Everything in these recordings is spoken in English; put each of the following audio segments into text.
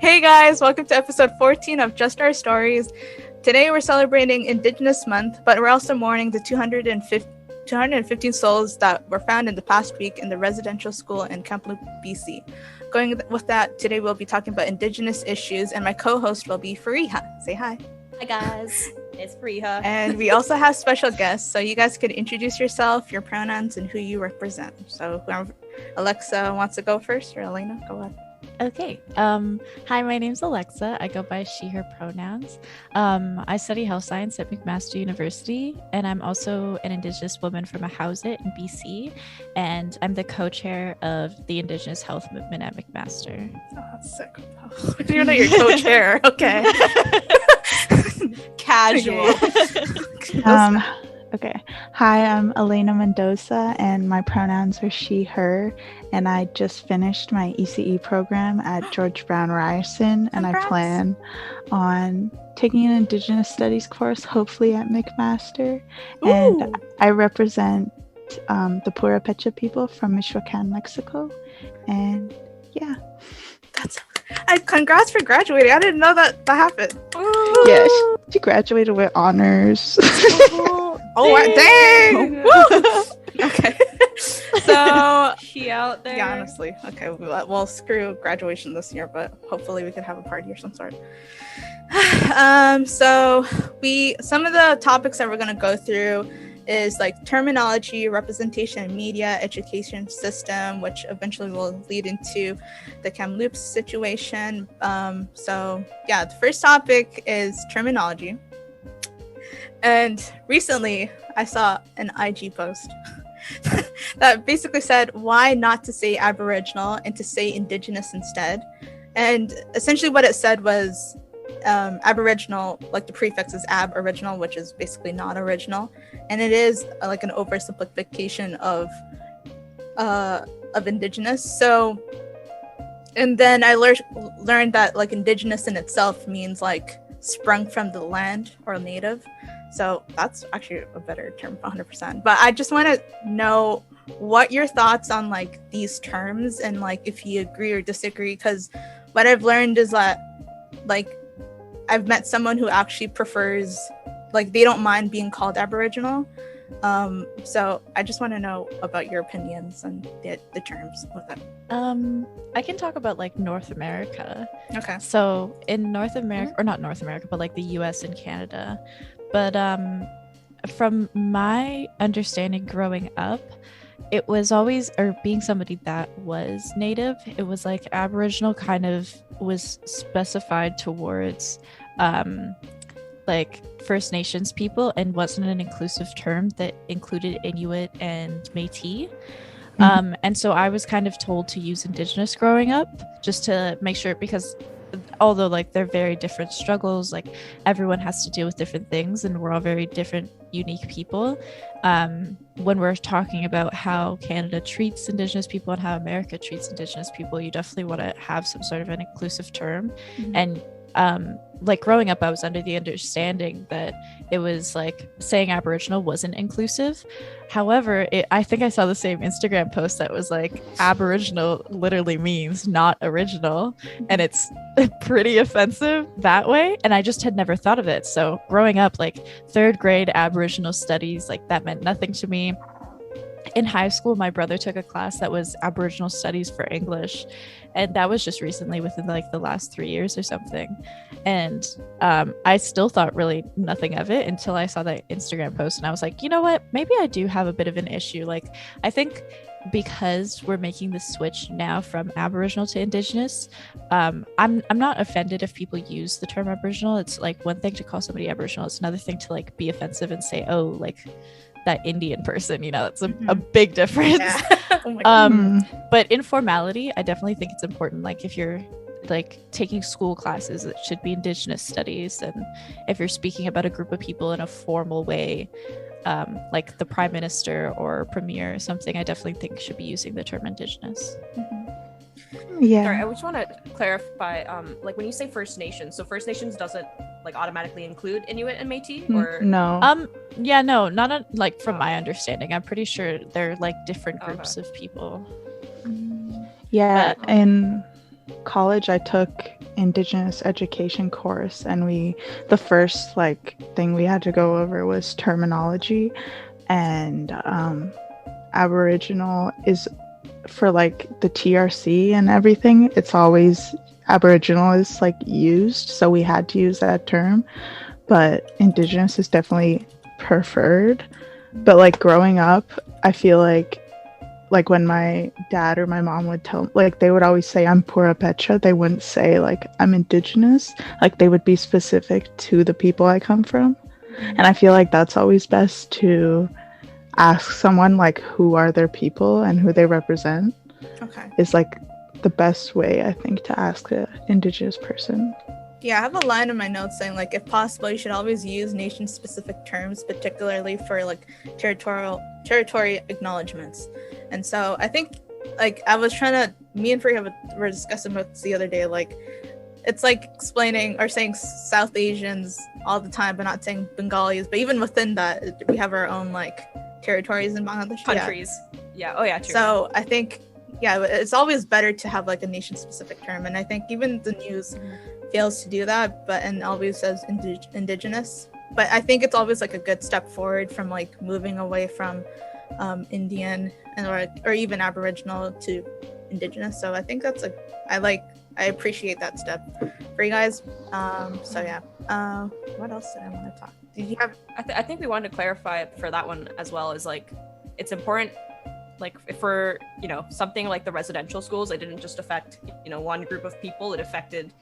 Hey guys, welcome to episode 14 of Just Our Stories. Today we're celebrating Indigenous Month, but we're also mourning the 215 souls that were found in the past week in the residential school in Kamloops, BC. Going with that, today we'll be talking about Indigenous issues, and my co-host will be Fariha. Say hi. Hi guys, it's Fariha. And we also have special guests, so you guys could introduce yourself, your pronouns, and who you represent. So whoever, Alexa wants to go first, or Elena, go ahead. Okay. Hi, my name's Alexa. I go by she, her pronouns. I study health science at McMaster University, and I'm also an Indigenous woman from Ahousaht in BC, and I'm the co-chair of the Indigenous Health Movement at McMaster. Oh, that's sick. Oh, you're not your co-chair. Okay. Casual. Okay. Hi, I'm Elena Mendoza, and my pronouns are she, her, and I just finished my ECE program at George Brown Ryerson, and I plan on taking an Indigenous Studies course, hopefully at McMaster. Ooh. And I represent the Purepecha people from Michoacan, Mexico, and yeah. Congrats for graduating. I didn't know that happened. Yeah, she graduated with honors. Oh, dang! Woo! Okay. So, she out there. yeah, honestly. Okay, well, screw graduation this year, but hopefully we could have a party or some sort. So some of the topics that we're going to go through is like terminology, representation in media, education system, which eventually will lead into the Kamloops situation. So yeah, the first topic is terminology. And recently I saw an IG post that basically said why not to say Aboriginal and to say Indigenous instead. And essentially what it said was Aboriginal, like the prefix is ab-original, which is basically not original, and it is like an oversimplification of Indigenous. So, and then I learned that like Indigenous in itself means like sprung from the land or native. So that's actually a better term, 100%. But I just want to know what your thoughts on like these terms and like if you agree or disagree, because what I've learned is that like I've met someone who actually prefers, like they don't mind being called Aboriginal. So I just want to know about your opinions and the terms with it. I can talk about like North America. Okay. So in North America, or not North America, but like the US and Canada. But from my understanding growing up, it was always, or being somebody that was native, it was like Aboriginal kind of was specified towards like First Nations people and wasn't an inclusive term that included Inuit and Métis. And so I was kind of told to use Indigenous growing up just to make sure, because although like they're very different struggles, like everyone has to deal with different things and we're all very different, unique people. When we're talking about how Canada treats Indigenous people and how America treats Indigenous people, you definitely want to have some sort of an inclusive term. And like growing up, I was under the understanding that it was like saying Aboriginal wasn't inclusive. However, I think I saw the same Instagram post that was like Aboriginal literally means not original, and it's pretty offensive that way. And I just had never thought of it. So growing up, like third grade Aboriginal studies, like that meant nothing to me. In high school, my brother took a class that was Aboriginal Studies for English, and that was just recently within like the last 3 years or something. And I still thought really nothing of it until I saw that Instagram post, and I was like, you know what? Maybe I do have a bit of an issue. Like, I think because we're making the switch now from Aboriginal to Indigenous, I'm not offended if people use the term Aboriginal. It's like one thing to call somebody Aboriginal, it's another thing to like be offensive and say, oh, like that Indian person, you know, that's a big difference. Yeah. Oh my God. But in formality, I definitely think it's important. Like if you're like taking school classes, it should be Indigenous studies. And if you're speaking about a group of people in a formal way, like the Prime Minister or Premier or something, I definitely think should be using the term Indigenous. Yeah. Sorry, I just want to clarify, like when you say First Nations, so First Nations doesn't like automatically include Inuit and Métis, or no? Yeah, no, not like from my understanding. I'm pretty sure they're like different groups of people. Yeah, and college, I took Indigenous education course, and the first like thing we had to go over was terminology, and Aboriginal is for like the TRC and everything. It's always Aboriginal is like used, so we had to use that term, but Indigenous is definitely preferred. But like growing up, I feel like when my dad or my mom would tell, like they would always say I'm Pura Pecha. They wouldn't say like I'm Indigenous. Like they would be specific to the people I come from. And I feel like that's always best to ask someone like who are their people and who they represent. Okay. Is like the best way, I think, to ask an Indigenous person. Yeah, I have a line in my notes saying like if possible you should always use nation specific terms, particularly for like territory acknowledgements. And so I think like I was trying to, me and Faria were discussing about this the other day, like it's like explaining or saying South Asians all the time but not saying Bengalis, but even within that we have our own like territories in Bangladesh. Countries. Yeah. Oh yeah, true. So I think it's always better to have like a nation specific term, and I think even the news fails to do that, and always says Indigenous. But I think it's always like a good step forward from like moving away from Indian or even Aboriginal to Indigenous. So I think that's I appreciate that step for you guys. So yeah. What else did I want to talk? Did you have? I think we wanted to clarify for that one as well, is like it's important, like for something like the residential schools, it didn't just affect one group of people, it affected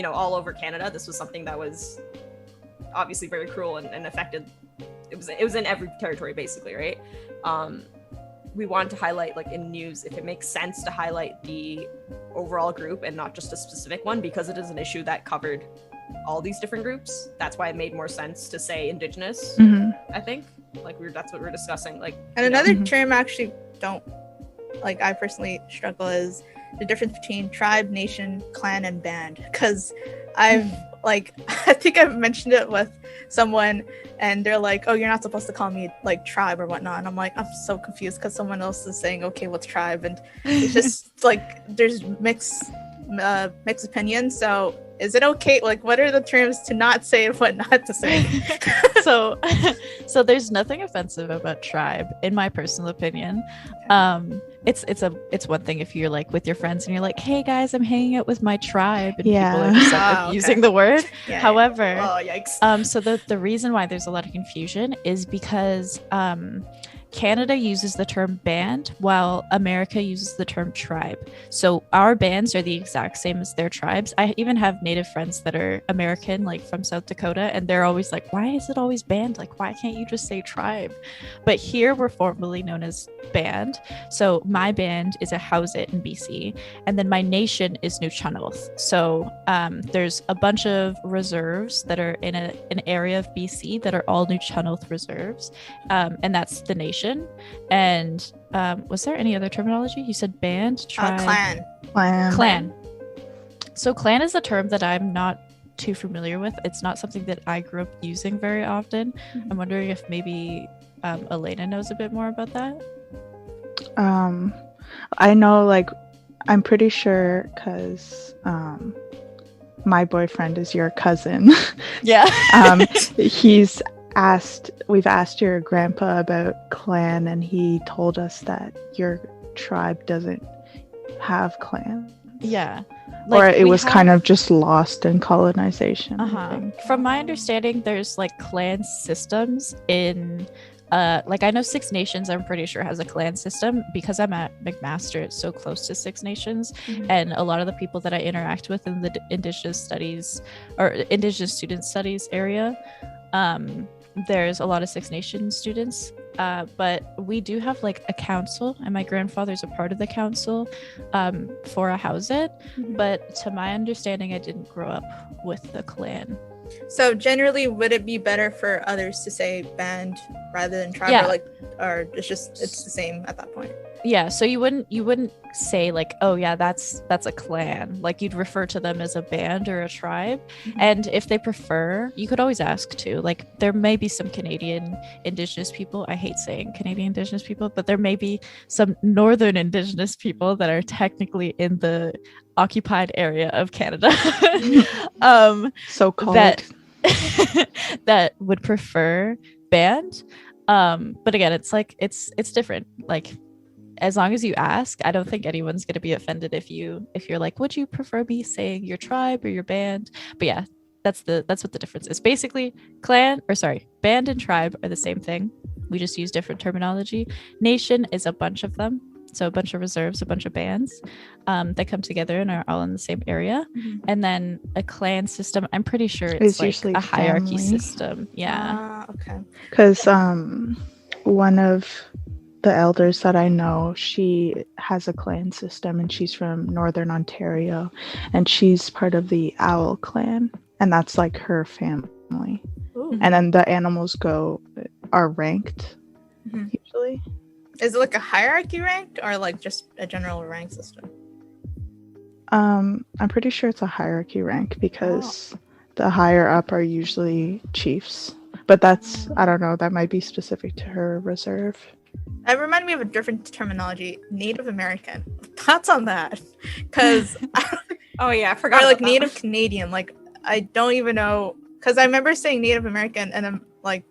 all over Canada. This was something that was obviously very cruel and affected, it was in every territory basically, right? We wanted to highlight, like in news, if it makes sense to highlight the overall group and not just a specific one, because it is an issue that covered all these different groups. That's why it made more sense to say Indigenous. I think that's what we're discussing. Like, and another term I actually don't like, I personally struggle, is the difference between tribe, nation, clan, and band. Because I've like I think I've mentioned it with someone and they're like, oh, you're not supposed to call me like tribe or whatnot, and I'm like, I'm so confused because someone else is saying, okay, what's tribe? And it's just like there's mixed opinions. So is it okay, like what are the terms to not say and what not to say? so there's nothing offensive about tribe, in my personal opinion. It's one thing if you're like with your friends and you're like, hey guys, I'm hanging out with my tribe, and people are just using the word. However, oh yikes. So the reason why there's a lot of confusion is because Canada uses the term band while America uses the term tribe. So our bands are the exact same as their tribes. I even have native friends that are American, like from South Dakota, and they're always like, why is it always band? Like, why can't you just say tribe? But here we're formally known as band. So my band is a house it in BC, and then my nation is Nuu-chah-nulth. So there's a bunch of reserves that are in an area of BC that are all Nuu-chah-nulth reserves, and that's the nation. And was there any other terminology? You said band, tribe, clan. So clan is a term that I'm not too familiar with. It's not something that I grew up using very often. I'm wondering if maybe Elena knows a bit more about that. I know, like, I'm pretty sure because my boyfriend is your cousin. Yeah. We've asked your grandpa about clan, and he told us that your tribe doesn't have clan. Yeah. Like, or it was kind of just lost in colonization. From my understanding, there's like clan systems in like I know Six Nations, I'm pretty sure, has a clan system because I'm at McMaster. It's so close to Six Nations, and a lot of the people that I interact with in the Indigenous studies or Indigenous student studies area, there's a lot of Six Nations students, but we do have like a council, and my grandfather's a part of the council for a house it. But to my understanding, I didn't grow up with the clan. So generally, would it be better for others to say band rather than tribe, or it's the same at that point? Yeah, so you wouldn't say like, oh yeah, that's a clan. Like you'd refer to them as a band or a tribe. And if they prefer, you could always ask too. Like there may be some Canadian Indigenous people. I hate saying Canadian Indigenous people, but there may be some Northern Indigenous people that are technically in the occupied area of Canada. So cold. That would prefer band. But again, it's like it's different. Like, as long as you ask, I don't think anyone's going to be offended if you're like, would you prefer me saying your tribe or your band? But yeah, that's what the difference is. Basically, band and tribe are the same thing. We just use different terminology. Nation is a bunch of them. So a bunch of reserves, a bunch of bands that come together and are all in the same area. And then a clan system, I'm pretty sure it's like a hierarchy system. Yeah. Okay. Because one of the elders that I know, she has a clan system, and she's from Northern Ontario, and she's part of the Owl clan, and that's like her family. Ooh. And then the animals are ranked usually. Is it like a hierarchy ranked or like just a general rank system? I'm pretty sure it's a hierarchy rank because the higher up are usually chiefs. But that's, I don't know, that might be specific to her reserve. That reminded me of a different terminology, Native American. Thoughts on that? Because oh yeah, I forgot. Or like about Native that. Canadian. Like, I don't even know, because I remember saying Native American, and then like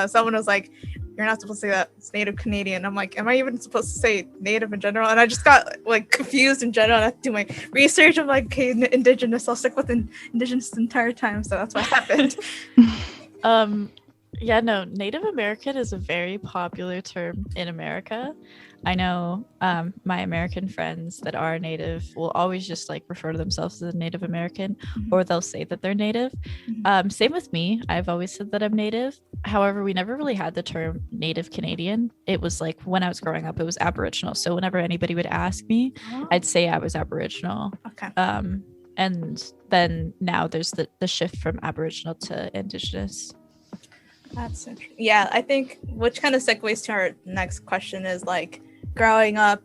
someone was like, "You're not supposed to say that. It's Native Canadian." I'm like, am I even supposed to say Native in general? And I just got like confused in general. And I have to do my research. I'm like, okay, Indigenous. I'll stick with Indigenous the entire time. So that's what happened. Yeah, no, Native American is a very popular term in America. I know my American friends that are Native will always just like refer to themselves as a Native American, or they'll say that they're Native. Same with me. I've always said that I'm Native. However, we never really had the term Native Canadian. It was like when I was growing up, it was Aboriginal. So whenever anybody would ask me, I'd say I was Aboriginal. Okay. And then now there's the shift from Aboriginal to Indigenous. That's interesting. Yeah, I think which kind of segues to our next question is like growing up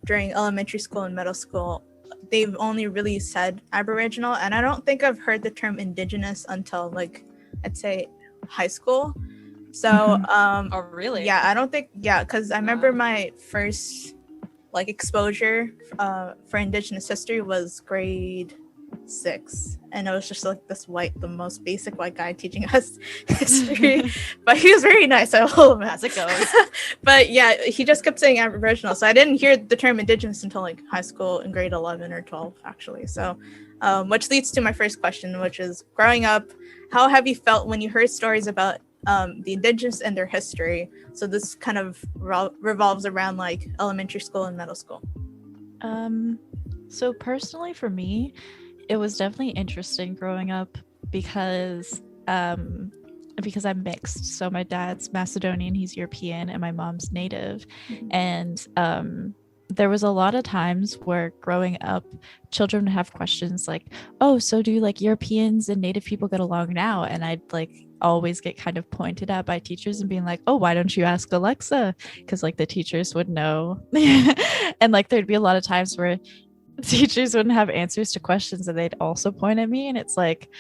during elementary school and middle school, they've only really said Aboriginal, and I don't think I've heard the term Indigenous until like I'd say high school. So oh really? Yeah, I don't think because I remember my first like exposure for Indigenous history was grade 6, and it was just like the most basic white guy teaching us history, but he was very nice. I will admit, as it goes. But yeah, he just kept saying Aboriginal, so I didn't hear the term Indigenous until like high school in grade 11 or 12 actually. So which leads to my first question, which is, growing up, how have you felt when you heard stories about the Indigenous and their history? So this kind of revolves around like elementary school and middle school. So personally for me, it was definitely interesting growing up because I'm mixed. So my dad's Macedonian, he's European, and my mom's Native. And there was a lot of times where growing up, children would have questions like, oh, so do like Europeans and Native people get along now? And I'd like always get kind of pointed at by teachers and being like, oh, why don't you ask Alexa? Because like the teachers would know. And like there'd be a lot of times where teachers wouldn't have answers to questions and they'd also point at me, and it's like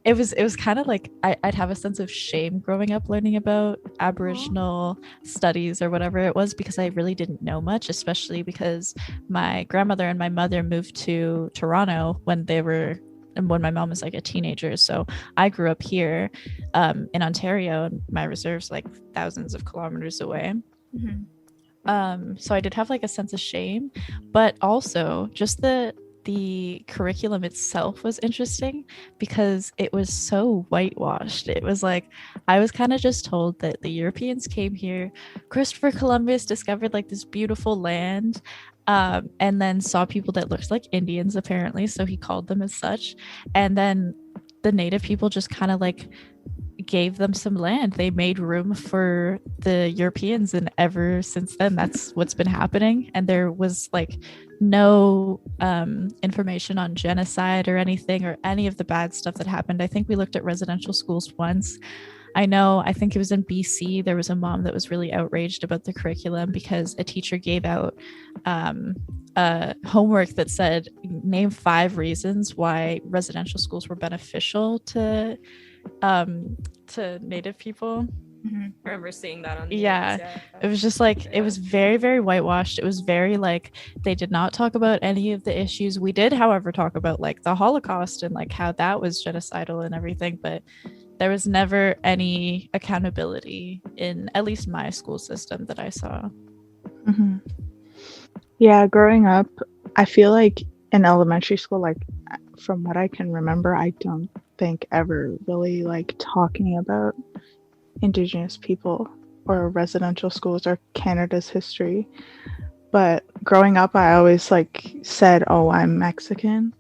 it was kind of like I'd have a sense of shame growing up learning about Aboriginal studies or whatever it was, because I really didn't know much, especially because my grandmother and my mother moved to Toronto when my mom was like a teenager. So I grew up here in Ontario, and my reserve's like thousands of kilometers away. So I did have like a sense of shame, but also just the curriculum itself was interesting because it was so whitewashed. It was like I was kind of just told that the Europeans came here, Christopher Columbus discovered like this beautiful land, and then saw people that looked like Indians apparently, so he called them as such, and then the Native people just kind of like gave them some land. They made room for the Europeans, and ever since then that's what's been happening. And there was like no information on genocide or anything, or any of the bad stuff that happened. I think we looked at residential schools once. I think it was in BC, there was a mom that was really outraged about the curriculum because a teacher gave out homework that said, name 5 reasons why residential schools were beneficial to Native people. Mhm. I remember seeing that on the Yeah. news, yeah. It was just like, it was very, very whitewashed. It was very like, they did not talk about any of the issues. We did, however, talk about like the Holocaust and like how that was genocidal and everything, but there was never any accountability in at least my school system that I saw. Mhm. Yeah, growing up, I feel like in elementary school, like from what I can remember, I don't think ever really like talking about Indigenous people or residential schools or Canada's history. But growing up, I always like said, "Oh, I'm Mexican,"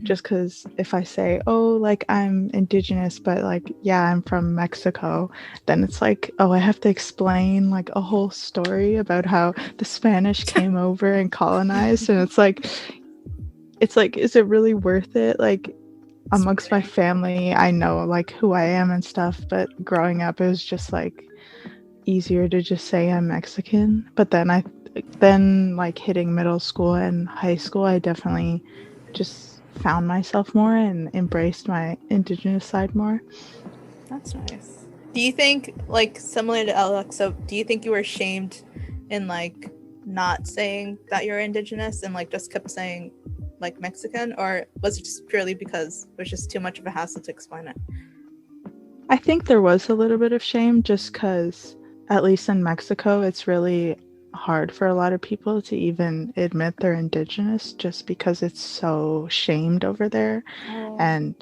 just because if I say, "Oh, like I'm Indigenous," but like, yeah, I'm from Mexico, then it's like, oh, I have to explain like a whole story about how the Spanish came over and colonized, and it's like, is it really worth it? Like, amongst my family, I know like who I am and stuff, but growing up, it was just like easier to just say I'm Mexican. But then like hitting middle school and high school, I definitely just found myself more and embraced my Indigenous side more. That's nice. Do you think, like, similar to Alexa, do you think you were shamed in like not saying that you're Indigenous and like just kept saying like Mexican, or was it just purely because it was just too much of a hassle to explain it? I think there was a little bit of shame just because, at least in Mexico, it's really hard for a lot of people to even admit they're Indigenous just because it's so shamed over there. And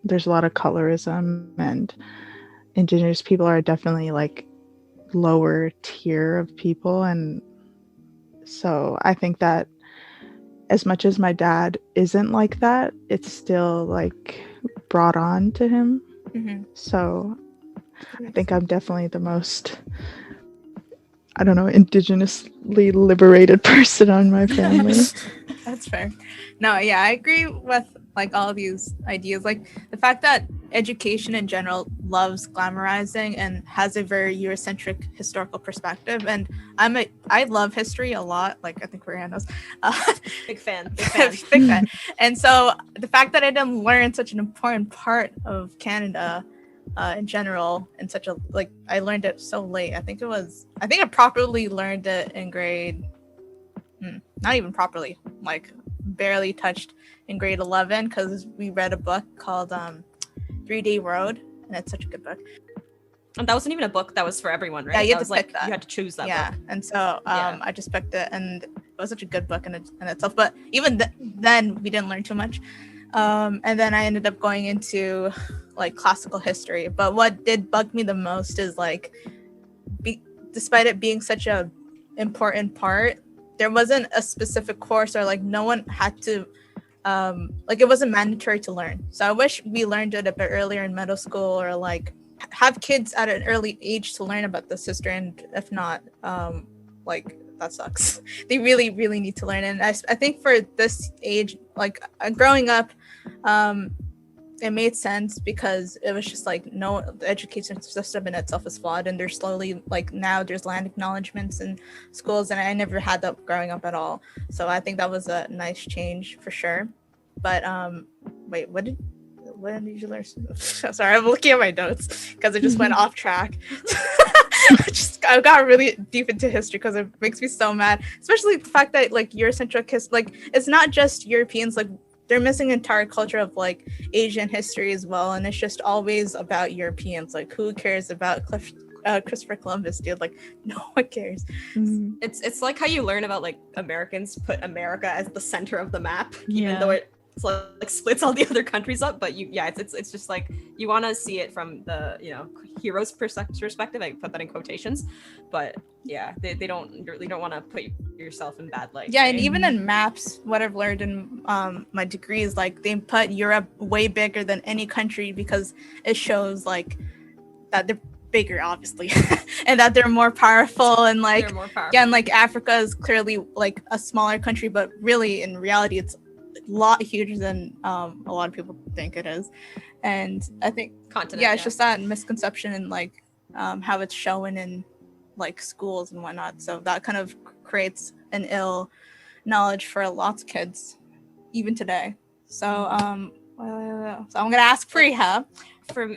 there's a lot of colorism, and Indigenous people are definitely like lower tier of people. And so I think that as much as my dad isn't like that, it's still like brought on to him. Mm-hmm. So I think I'm definitely the most, I don't know, indigenously liberated person on my family. That's fair. No, yeah, I agree with like all of these ideas. Like the fact that education in general loves glamorizing and has a very Eurocentric historical perspective. And I love history a lot. Like I think Brianna knows. Big fan. Big fan. And so the fact that I didn't learn such an important part of Canada in general in such a like I learned it so late. I think I properly learned it in grade not even properly, like barely touched in grade 11 because we read a book called 3-Day Road, and it's such a good book. And that wasn't even a book that was for everyone, right? Yeah, you had that to was pick like that. You had to choose that book. And so I just picked it, and it was such a good book in itself. But even then, we didn't learn too much. And then I ended up going into like classical history. But what did bug me the most is like, despite it being such a important part, there wasn't a specific course or like no one had to like it wasn't mandatory to learn. So I wish we learned it a bit earlier in middle school, or like have kids at an early age to learn about this history. And if not, like that sucks. They really, really need to learn. And I think for this age, like growing up, it made sense because it was just like the education system in itself is flawed, and there's slowly like now there's land acknowledgements in schools, and I never had that growing up at all. So I think that was a nice change for sure. But wait, when did you learn? Sorry, I'm looking at my notes because it just went off track. I got really deep into history because it makes me so mad, especially the fact that like Eurocentric history, like it's not just Europeans, like they're missing an entire culture of like Asian history as well, and it's just always about Europeans. Like who cares about Christopher Columbus, dude? Like no one cares. Mm. It's like how you learn about like Americans put America as the center of the map, even though it's like splits all the other countries up. But it's just like you want to see it from the hero's perspective. I put that in quotations, but yeah, they really don't want to put yourself in bad light. Yeah, and even in maps, what I've learned in my degree is like they put Europe way bigger than any country because it shows like that they're bigger, obviously, and that they're more powerful, and like yeah, and like Africa is clearly like a smaller country, but really in reality it's a lot huger than a lot of people think it is. And I think it's just that misconception and like how it's shown in like schools and whatnot. So that kind of creates an ill knowledge for lots of kids even today. So so I'm gonna ask Priya For me,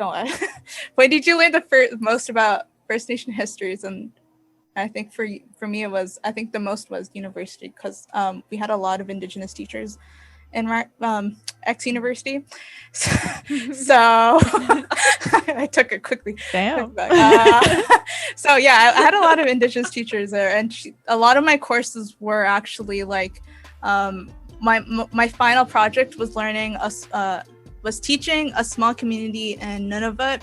when did you learn the most about First Nation histories? And I think for me it was, I think the most was university, because we had a lot of Indigenous teachers in X University, so I took it quickly. Damn. So yeah, I had a lot of Indigenous teachers there, and a lot of my courses were actually like my final project was learning was teaching a small community in Nunavut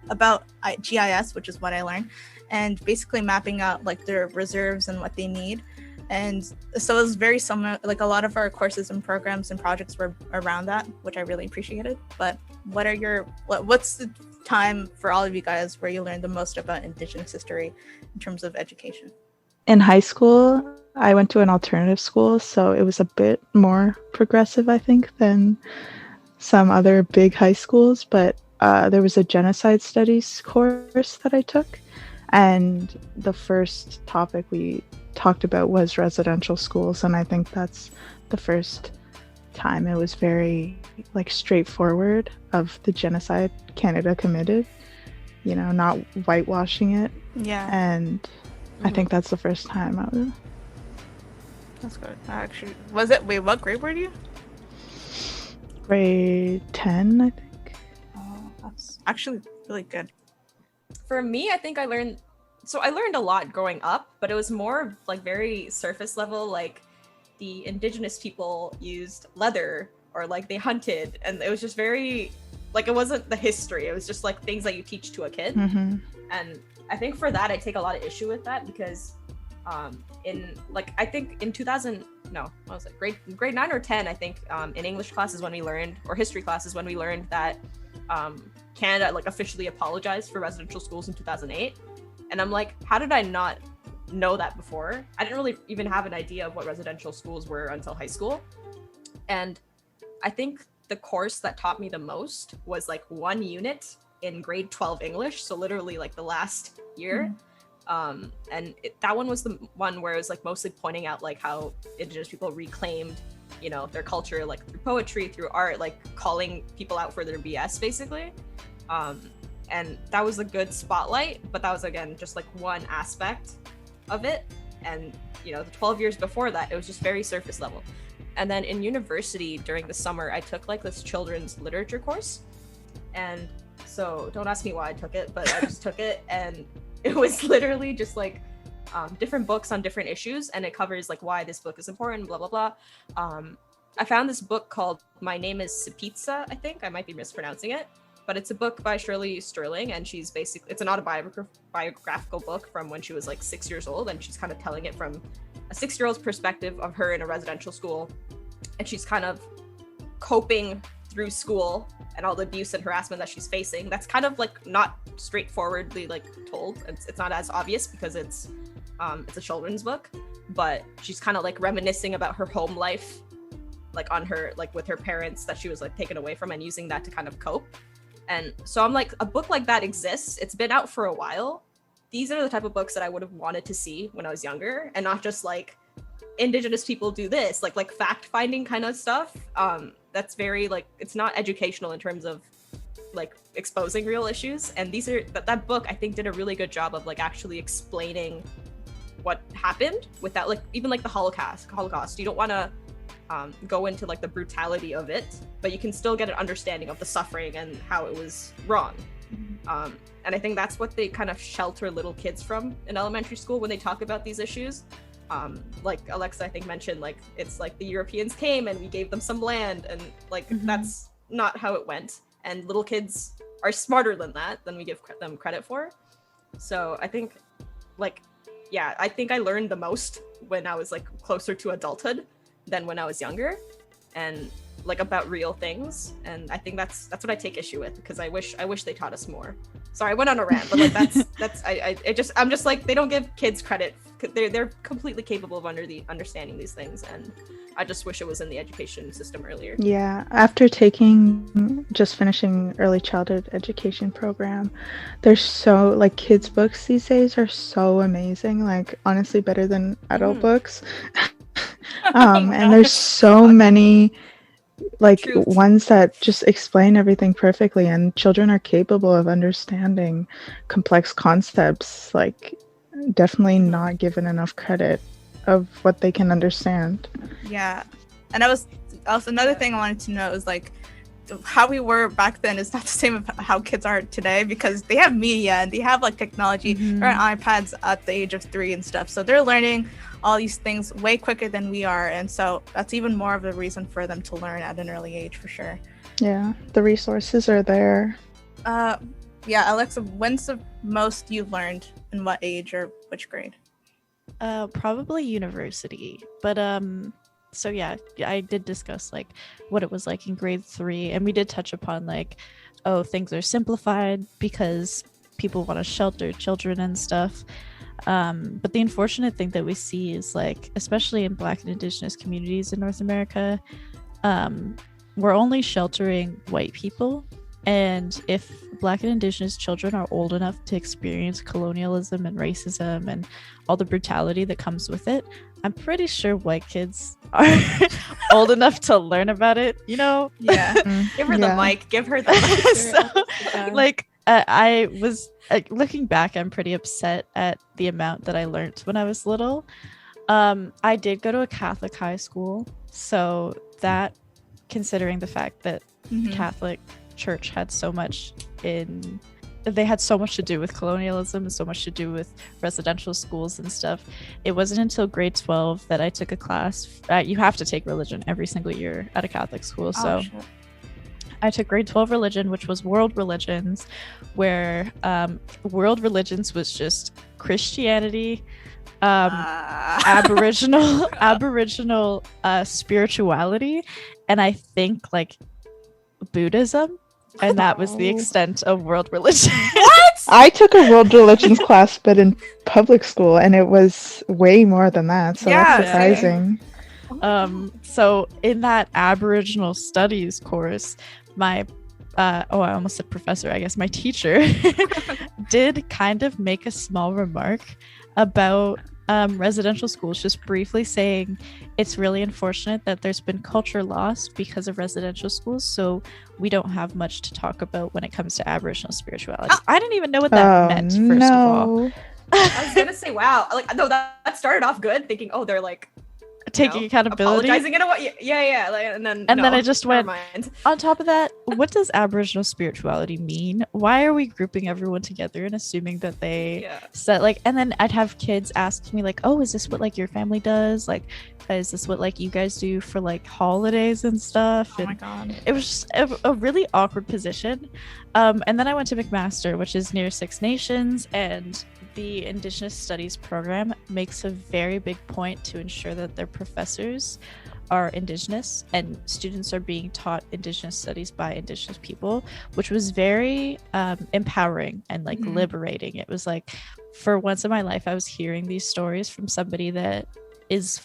about GIS, which is what I learned, and basically mapping out like their reserves and what they need. And so it was very similar, like a lot of our courses and programs and projects were around that, which I really appreciated. But what's the time for all of you guys where you learned the most about Indigenous history in terms of education? In high school, I went to an alternative school, so it was a bit more progressive, I think, than some other big high schools. But there was a genocide studies course that I took, and the first topic we talked about was residential schools, and I think that's the first time it was very like straightforward of the genocide Canada committed, you know, not whitewashing it. Yeah. And I think that's the first time I was. That's good. Actually, was it? Wait, what grade were you? Grade 10, I think. Oh, that's actually really good. For me, I think I learned a lot growing up, but it was more like very surface level. Like the Indigenous people used leather, or like they hunted, and it was just very like, it wasn't the history. It was just like things that you teach to a kid. Mm-hmm. And I think for that, I take a lot of issue with that, because I think in 2000, no, what was it, grade 9 or 10, I think, in English classes when we learned, or history classes when we learned that Canada like officially apologized for residential schools in 2008. And I'm like, how did I not know that before? I didn't really even have an idea of what residential schools were until high school. And I think the course that taught me the most was like one unit in grade 12 English, so literally like the last year. And that one was the one where it was like mostly pointing out like how Indigenous people reclaimed, you know, their culture, like through poetry, through art, like calling people out for their BS basically. And that was a good spotlight, but that was again just like one aspect of it. And you know, the 12 years before that, it was just very surface level. And then in university during the summer, I took like this children's literature course. And so don't ask me why I took it, but I just took it, and it was literally just like different books on different issues, and it covers like why this book is important, blah, blah, blah. I found this book called My Name is Sipitsa, I think. I might be mispronouncing it, but it's a book by Shirley Sterling, and she's basically, it's an autobiographical book from when she was like 6 years old, and she's kind of telling it from a 6-year-old's perspective of her in a residential school, and she's kind of coping through school and all the abuse and harassment that she's facing. That's kind of like not straightforwardly like told. It's not as obvious because it's a children's book, but she's kind of like reminiscing about her home life, like on her, like with her parents that she was like taken away from, and using that to kind of cope. And so I'm like, a book like that exists. It's been out for a while. These are the type of books that I would have wanted to see when I was younger, and not just like Indigenous people do this, like fact finding kind of stuff. That's very like, it's not educational in terms of like exposing real issues. And these are that book I think did a really good job of like actually explaining what happened without like even like the Holocaust. You don't want to go into like the brutality of it, but you can still get an understanding of the suffering and how it was wrong. And I think that's what they kind of shelter little kids from in elementary school when they talk about these issues. Like Alexa, I think, mentioned, like, it's like the Europeans came and we gave them some land, and like that's not how it went. And little kids are smarter than that, than we give them credit for. So I think, like, yeah, I think I learned the most when I was like closer to adulthood than when I was younger, and like about real things. And I think that's what I take issue with, because I wish they taught us more. Sorry, I went on a rant, but like I'm just like, they don't give kids credit. They're completely capable of understanding these things, and I just wish it was in the education system earlier. Yeah, after just finishing early childhood education program, there's so like kids books these days are so amazing, like honestly better than adult books. And there's so many like Truth. ones that just explain everything perfectly, and children are capable of understanding complex concepts, like definitely not given enough credit of what they can understand. Yeah. And that was also another thing I wanted to know is like how we were back then is not the same as how kids are today, because they have media and they have like technology. They're on iPads at the age of 3 and stuff, so they're learning all these things way quicker than we are, and so that's even more of a reason for them to learn at an early age for sure. Yeah, the resources are there. Yeah, Alexa, when's the most you've learned, in what age or which grade? Probably university, but so yeah, I did discuss like what it was like in grade 3, and we did touch upon like, oh, things are simplified because people want to shelter children and stuff. But the unfortunate thing that we see is like, especially in Black and Indigenous communities in North America, we're only sheltering white people. And if Black and Indigenous children are old enough to experience colonialism and racism and all the brutality that comes with it, I'm pretty sure white kids are old enough to learn about it, you know? Yeah. Give her the mic. Give her the mic. So, like, I was looking back, I'm pretty upset at the amount that I learned when I was little. I did go to a Catholic high school, so that, considering the fact that Catholic Church had so much they had so much to do with colonialism and so much to do with residential schools and stuff. It wasn't until grade 12 that I took a class. You have to take religion every single year at a Catholic school. So I took grade 12 religion, which was world religions, where world religions was just Christianity, Aboriginal spirituality, and I think like Buddhism. And that was the extent of world religion. What? I took a world religions class, but in public school, and it was way more than that. So that's surprising. So in that Aboriginal studies course, my I almost said professor, I guess my teacher did kind of make a small remark about residential schools, just briefly saying it's really unfortunate that there's been culture lost because of residential schools, so we don't have much to talk about when it comes to Aboriginal spirituality. I didn't even know what that meant, first of all. I was gonna say, wow, like no, that started off good, thinking, oh, they're like taking accountability, apologizing in a way, yeah, like, and then I just went, on top of that, what does Aboriginal spirituality mean? Why are we grouping everyone together and assuming that they said like, and then I'd have kids ask me like, oh, is this what like your family does, like is this what like you guys do for like holidays and stuff? Oh my god, it was just a really awkward position. And then I went to McMaster, which is near Six Nations, and the Indigenous Studies program makes a very big point to ensure that their professors are Indigenous and students are being taught Indigenous studies by Indigenous people, which was very empowering and like liberating. It was like, for once in my life, I was hearing these stories from somebody that is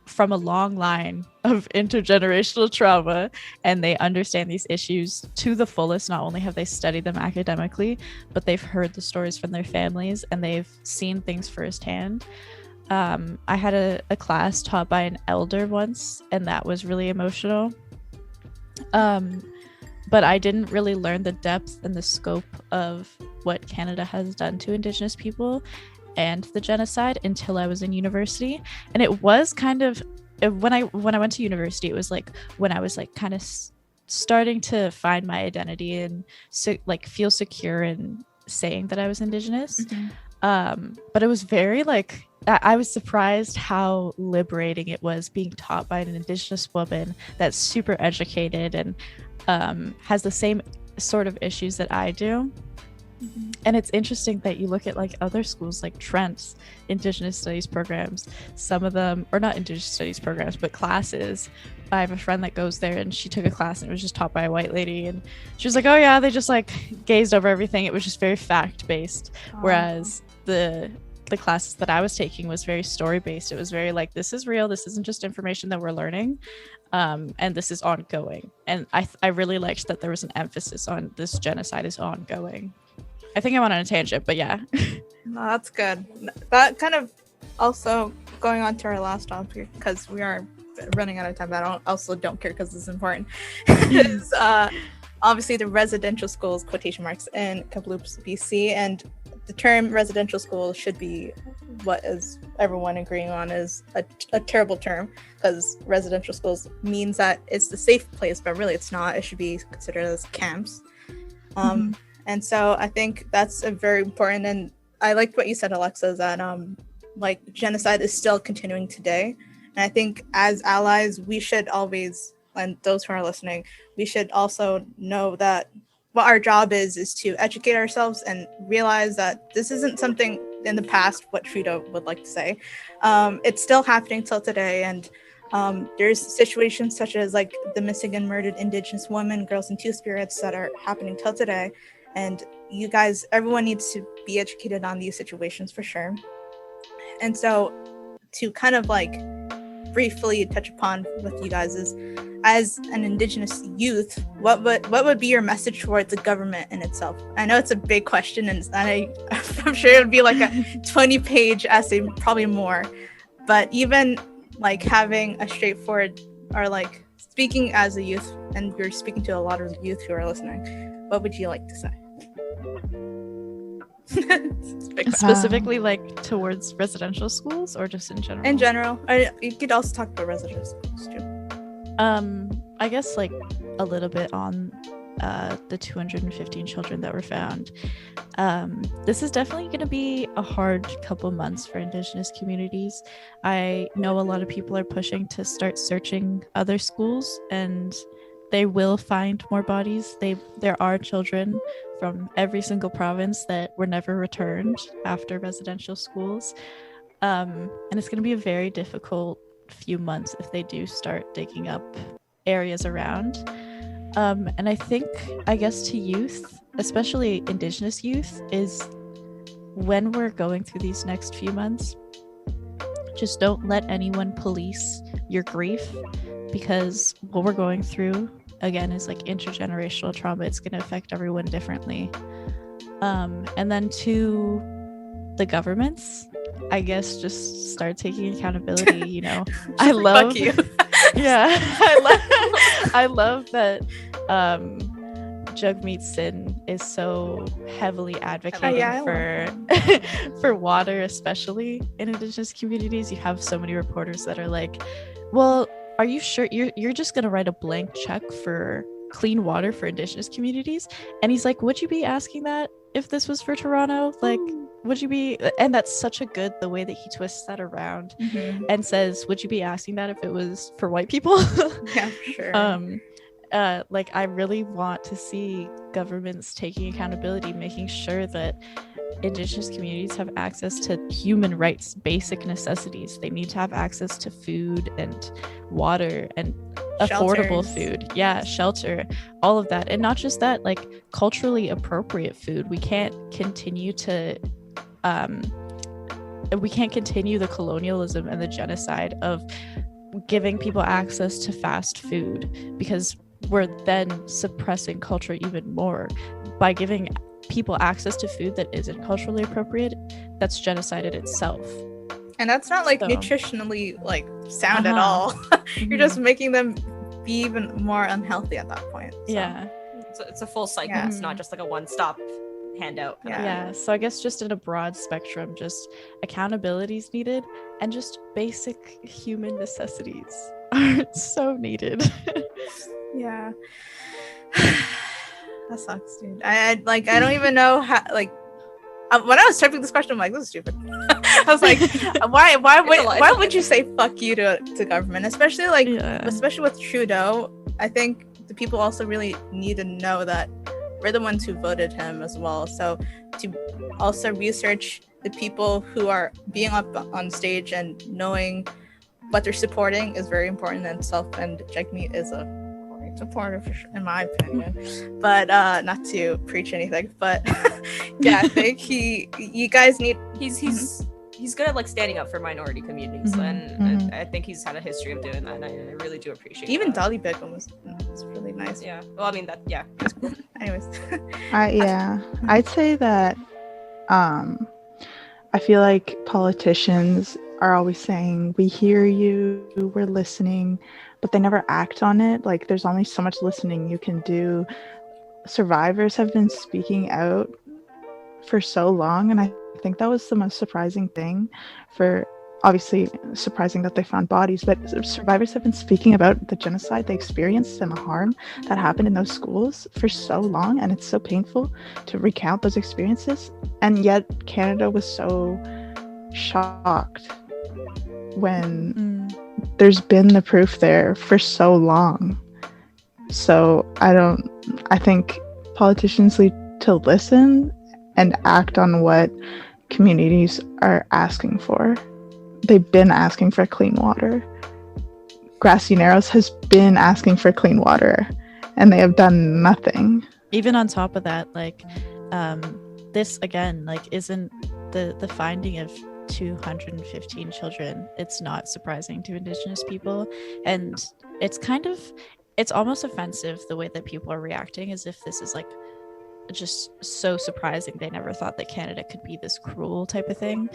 from a long line of intergenerational trauma, and they understand these issues to the fullest. Not only have they studied them academically, but they've heard the stories from their families and they've seen things firsthand. I had a class taught by an elder once, and that was really emotional. But I didn't really learn the depth and the scope of what Canada has done to Indigenous people and the genocide until I was in university. And it was kind of, when I went to university, it was like when I was like kind of starting to find my identity and like feel secure in saying that I was Indigenous. But it was very like, I was surprised how liberating it was being taught by an Indigenous woman that's super educated and has the same sort of issues that I do. And it's interesting that you look at like other schools like Trent's Indigenous Studies programs, some of them, or not Indigenous Studies programs, but classes. I have a friend that goes there and she took a class and it was just taught by a white lady, and she was like, oh yeah, they just like gazed over everything. It was just very fact based. Whereas the classes that I was taking was very story based. It was very like, this is real, this isn't just information that we're learning, and this is ongoing. And I really liked that there was an emphasis on this genocide is ongoing. I think I went on a tangent, but yeah. No, that's good. That kind of also going on to our last topic, because we are running out of time, but I also don't care because it's important. Is obviously the residential schools, quotation marks, in Kamloops, BC, and the term residential school should be what is everyone agreeing on is a terrible term, because residential schools means that it's the safe place, but really it's not. It should be considered as camps. And so I think that's a very important, and I liked what you said, Alexa, that like genocide is still continuing today. And I think as allies, we should always, and those who are listening, we should also know that what our job is to educate ourselves and realize that this isn't something in the past, what Trudeau would like to say. It's still happening till today. And there's situations such as like the missing and murdered Indigenous women, girls, and Two-Spirits that are happening till today. And you guys, everyone needs to be educated on these situations for sure. And so to kind of like briefly touch upon with you guys is, as an Indigenous youth, what would be your message towards the government in itself? I know it's a big question, and I'm sure it would be like a 20-page essay, probably more. But even like having a straightforward, or like speaking as a youth, and you're speaking to a lot of youth who are listening, what would you like to say? Specifically, like towards residential schools, or just in general? In general, you could also talk about residential schools too. I guess like a little bit on the 215 children that were found. This is definitely going to be a hard couple months for Indigenous communities. I know a lot of people are pushing to start searching other schools, and they will find more bodies. There are children from every single province that were never returned after residential schools. And it's going to be a very difficult few months if they do start digging up areas around. And I guess to youth, especially Indigenous youth, is when we're going through these next few months, just don't let anyone police your grief, because what we're going through again is like intergenerational trauma. It's going to affect everyone differently. And then to the governments, I guess just start taking accountability. You know, I love Fuck you. Yeah, I love that Jagmeet Singh is so heavily advocating for water, especially in Indigenous communities. You have so many reporters that are like, well, are you sure you're just gonna write a blank check for clean water for Indigenous communities? And he's like, would you be asking that if this was for Toronto? Like, would you be? And that's such a good, the way that he twists that around and says, would you be asking that if it was for white people? Yeah, sure. Like, I really want to see governments taking accountability, making sure that Indigenous communities have access to human rights, basic necessities. They need to have access to food and water and affordable food. Yeah, shelter, all of that. And not just that, like culturally appropriate food. We can't continue the colonialism and the genocide of giving people access to fast food, because we're then suppressing culture even more by giving people access to food that isn't culturally appropriate. That's genocide in itself. And that's not like nutritionally like sound at all. You're just making them be even more unhealthy at that point. So. Yeah, it's a full cycle. Yeah. It's not just like a one-stop handout. Yeah, so I guess just in a broad spectrum, just accountability is needed, and just basic human necessities are so needed. Yeah. That sucks, dude. I don't even know how, like, when I was typing this question, I'm like, this is stupid. I was like, why would you say fuck you to government, especially especially with Trudeau? I think the people also really need to know that we're the ones who voted him as well. So to also research the people who are being up on stage and knowing what they're supporting is very important in itself. And Jagmeet is a supporter for sure, in my opinion, but not to preach anything, but yeah, I think you guys need, he's good at like standing up for minority communities, and I think he's had a history of doing that, and I really do appreciate even that. Dolly Begum was really nice. Yeah, well, I mean that, yeah, that's cool. Anyways, I'd say that I feel like politicians are always saying, we hear you, we're listening, but they never act on it. Like, there's only so much listening you can do. Survivors have been speaking out for so long, and I think that was the most surprising thing. For obviously surprising that they found bodies, but survivors have been speaking about the genocide they experienced and the harm that happened in those schools for so long, and it's so painful to recount those experiences. And yet Canada was so shocked when there's been the proof there for so long. So I think politicians need to listen and act on what communities are asking for. They've been asking for clean water. Grassy Narrows has been asking for clean water, and they have done nothing. Even on top of that, like, this again, like, isn't the finding of 215 children. It's not surprising to Indigenous people, and it's almost offensive the way that people are reacting, as if this is like just so surprising. They never thought that Canada could be this cruel type of thing.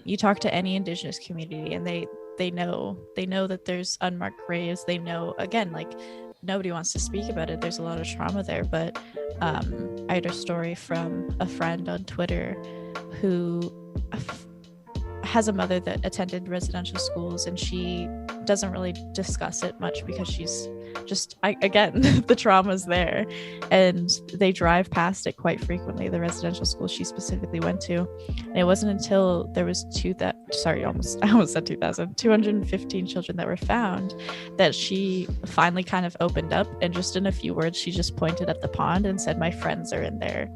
You talk to any Indigenous community and they know that there's unmarked graves. They know, again, like, nobody wants to speak about it. There's a lot of trauma there, but I heard a story from a friend on Twitter who has a mother that attended residential schools, and she doesn't really discuss it much because she's just, again, the trauma's there, and they drive past it quite frequently, the residential school she specifically went to. And it wasn't until there was 215 children that were found that she finally kind of opened up, and just in a few words she just pointed at the pond and said, "My friends are in there."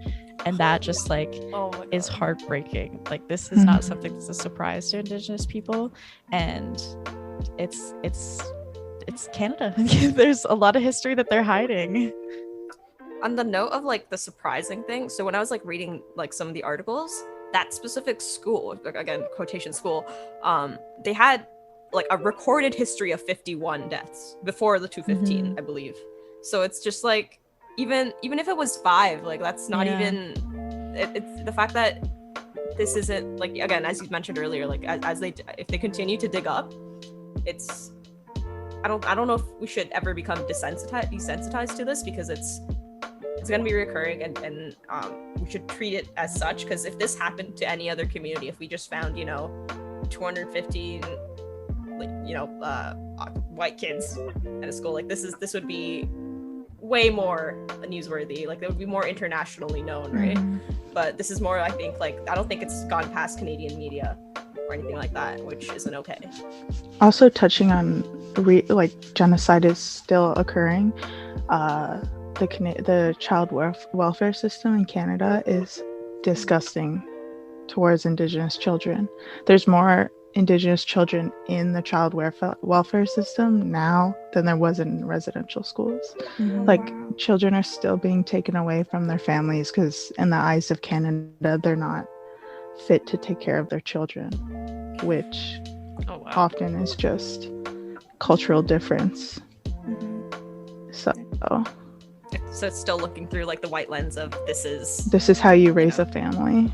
And that just, like, is heartbreaking. Like, this is not something that's a surprise to Indigenous people, and it's Canada. There's a lot of history that they're hiding. On the note of, like, the surprising thing, so when I was, like, reading, like, some of the articles, that specific school, again, quotation school, they had, like, a recorded history of 51 deaths before the 215, I believe. So it's just, like, even if it was 5, like, that's not even it's the fact that this isn't, like, again, as you mentioned earlier, like, if they continue to dig up, it's I don't know if we should ever become desensitized to this, because it's going to be recurring, and we should treat it as such. Because if this happened to any other community, if we just found 215 white kids at a school, like, this would be way more newsworthy. Like, it would be more internationally known, right? But this is more, I think, like, I don't think it's gone past Canadian media or anything like that, which isn't okay. Also, touching on genocide is still occurring. The child welfare system in Canada is disgusting towards Indigenous children. There's more Indigenous children in the child welfare system now than there was in residential schools. Like, children are still being taken away from their families because, in the eyes of Canada, they're not fit to take care of their children, which often is just cultural difference. So it's still looking through, like, the white lens of this is how you raise a family.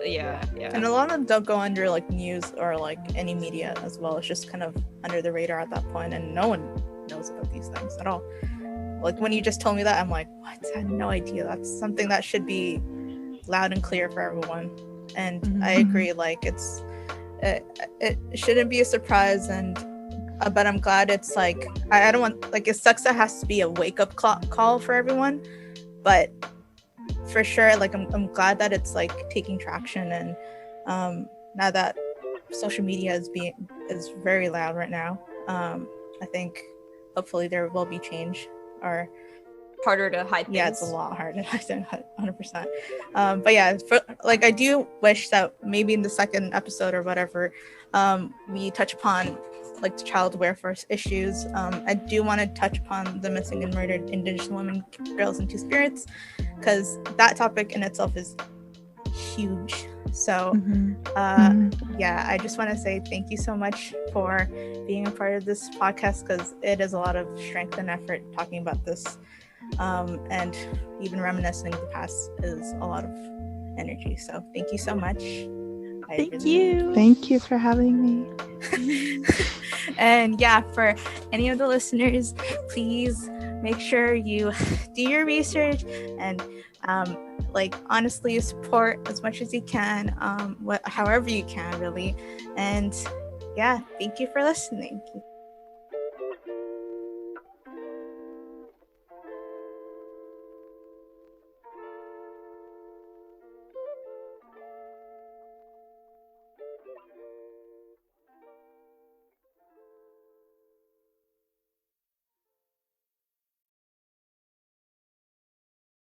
Yeah. And a lot of them don't go under, like, news or, like, any media as well. It's just kind of under the radar at that point, and no one knows about these things at all. Like, when you just told me that, I'm like, what? I had no idea. That's something that should be loud and clear for everyone. And I agree, like, it shouldn't be a surprise, but I'm glad it's, like, I don't want, like, it sucks that it has to be a wake-up call for everyone, but for sure, like, I'm glad that it's, like, taking traction. And now that social media is very loud right now, I think hopefully there will be change, or harder to hide things. Yeah, it's a lot harder to hide, 100%. But yeah, like, I do wish that maybe in the second episode or whatever, we touch upon, like, the child welfare issues. I do want to touch upon the missing and murdered Indigenous women, girls, and two-spirits, because that topic in itself is huge. So yeah, I just want to say thank you so much for being a part of this podcast, because it is a lot of strength and effort talking about this, and even reminiscing the past is a lot of energy. So thank you so much. Thank you. Thank you for having me. And yeah, for any of the listeners, please make sure you do your research and honestly support as much as you can, however you can, really. And yeah, thank you for listening.